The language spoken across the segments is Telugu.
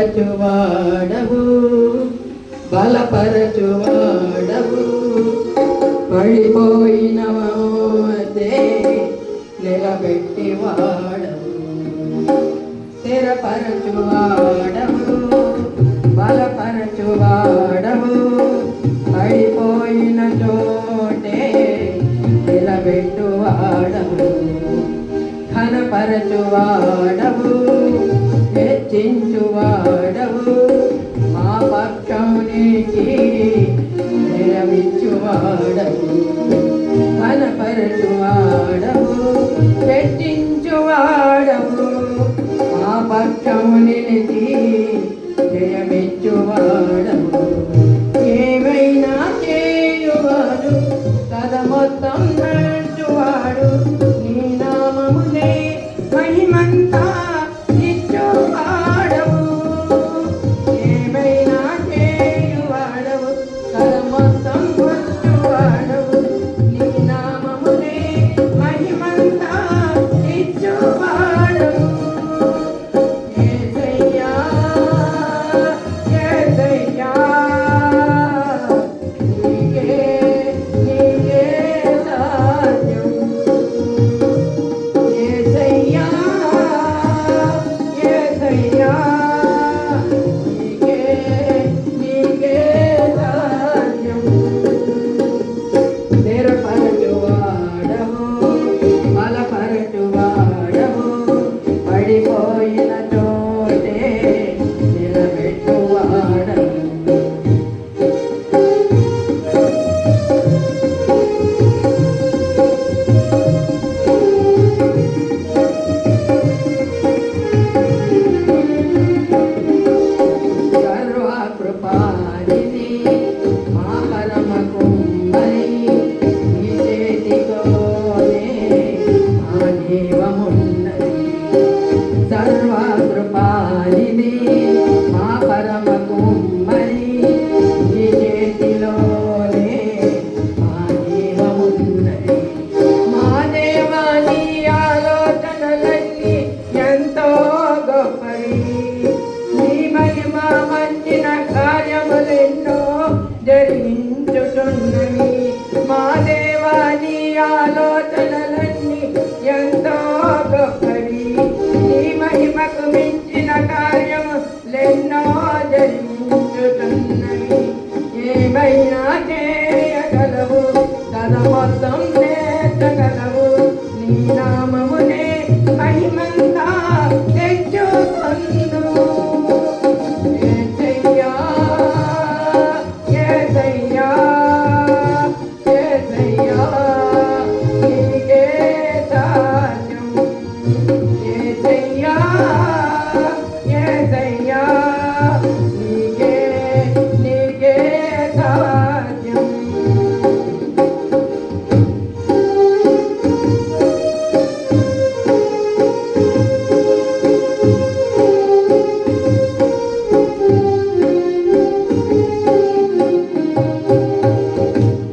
స్థిరపరచువాడవు బలపరచువాడవు పడిపోయిన నిలబెట్టి వాడవు స్థిరపరచువాడవు బలపరచువాడవు పడిపోయిన చోటే నిలబెట్టువాడవు ఘనపరచువాడవు హెచ్చించువాడవు మా పక్షమునికి నిలవించువాడవు ఘనపరచువాడవు హెచ్చించువాడవు మా పక్షమునికి జయమిచ్చువాడవు ఏమైనా చేయువాడు కథ మొత్తం నడుచువాడు నీ నామమునే మహిమంతా ఇచ్చువాడవు ఏమైనా చేయువాడవు కథ మొత్తం వచ్చువాడవు నీ నామమునే మహిమంతా ఇచ్చువాడవు యేసయ్యా యేసయ్యా నీకే నీకే సాధ్యం యేసయ్యా యేసయ్యా నీకే నీకే సాధ్యం స్థిరపరచువాడవు బలపరచువాడవు పడిపోయిన చోటే నిలబెట్టువాడవు సర్వకృపానిధి మా పరమ కుమ్మరి నీ చేతిలోనే మా జీవమున్నది సర్వకృపానిధి మా పరమ కుమ్మరి నీ చేతిలోనే మా జీవమున్నది మా దేవాని ఆలోచనలన్నీ ఎంతో గొప్పవి నీ మహిమ మంచిన కార్యములెన్నో జరిగించుతున్నవి మా దేవాని ఆలోచనలన్నీ ఎంతో గొప్పవి నీ మహిమకు మించిన కార్యములెన్నో జరిగించుతున్నవి ఏమైనా చేయగలవు తన మొత్తం నేర్చగలవు నీ నామమునే మహిమంతా తెచ్చుకొందు యేసయ్యా యేసయ్యా యేసయ్యా నీకే సాధ్యం యేసయ్యా యేసయ్యా నీకే నీకే సాధ్యం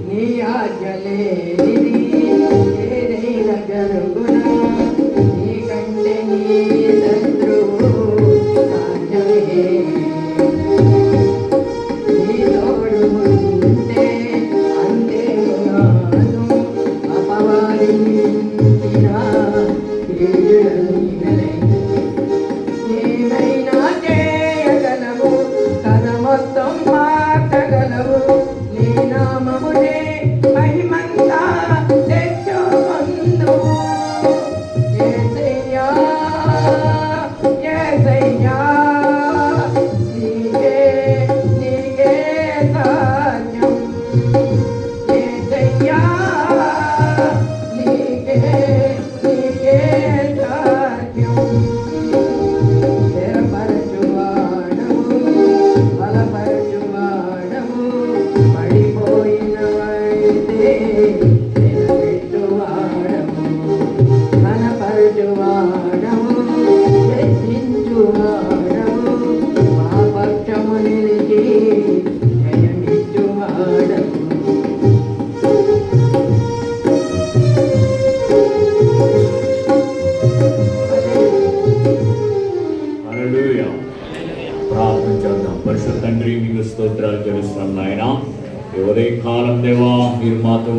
నీ ఆజ్ఞలేనిది ఏదైనా జరుగునా నీకంటే నీ శత్రువు సాధ్యమే నీ తోడు ఉంటే అంతేగాను అపవాదించిన కీడులన్నీ ఏమైనా చేయగలవు కథ మొత్తం మార్చగలవు నీ నామమునే మహిమంతా తెచ్చుకొందు యేసయ్యా యేసయ్యా నీకే నీకే సాధ్యం యేసయ్యా నీకే నీకే సాధ్యం స్థిరపరచువాడవు బలపరచువాడవు పడిపోయినవైతే నిలబెట్టువాడవు ఘనపరచువాడవు హెచ్చించువాడవు మా పక్షము నిలిచి జయమిచ్చువాడవు హల్లెలూయా ప్రార్థన చేద్దాం. పరిశుద్ధ తండ్రి, మీకు స్తోత్రాలు చెల్లిస్తున్నాం నాయన. ఈ ఉదయ కాలం దేవా, మీరు మాతో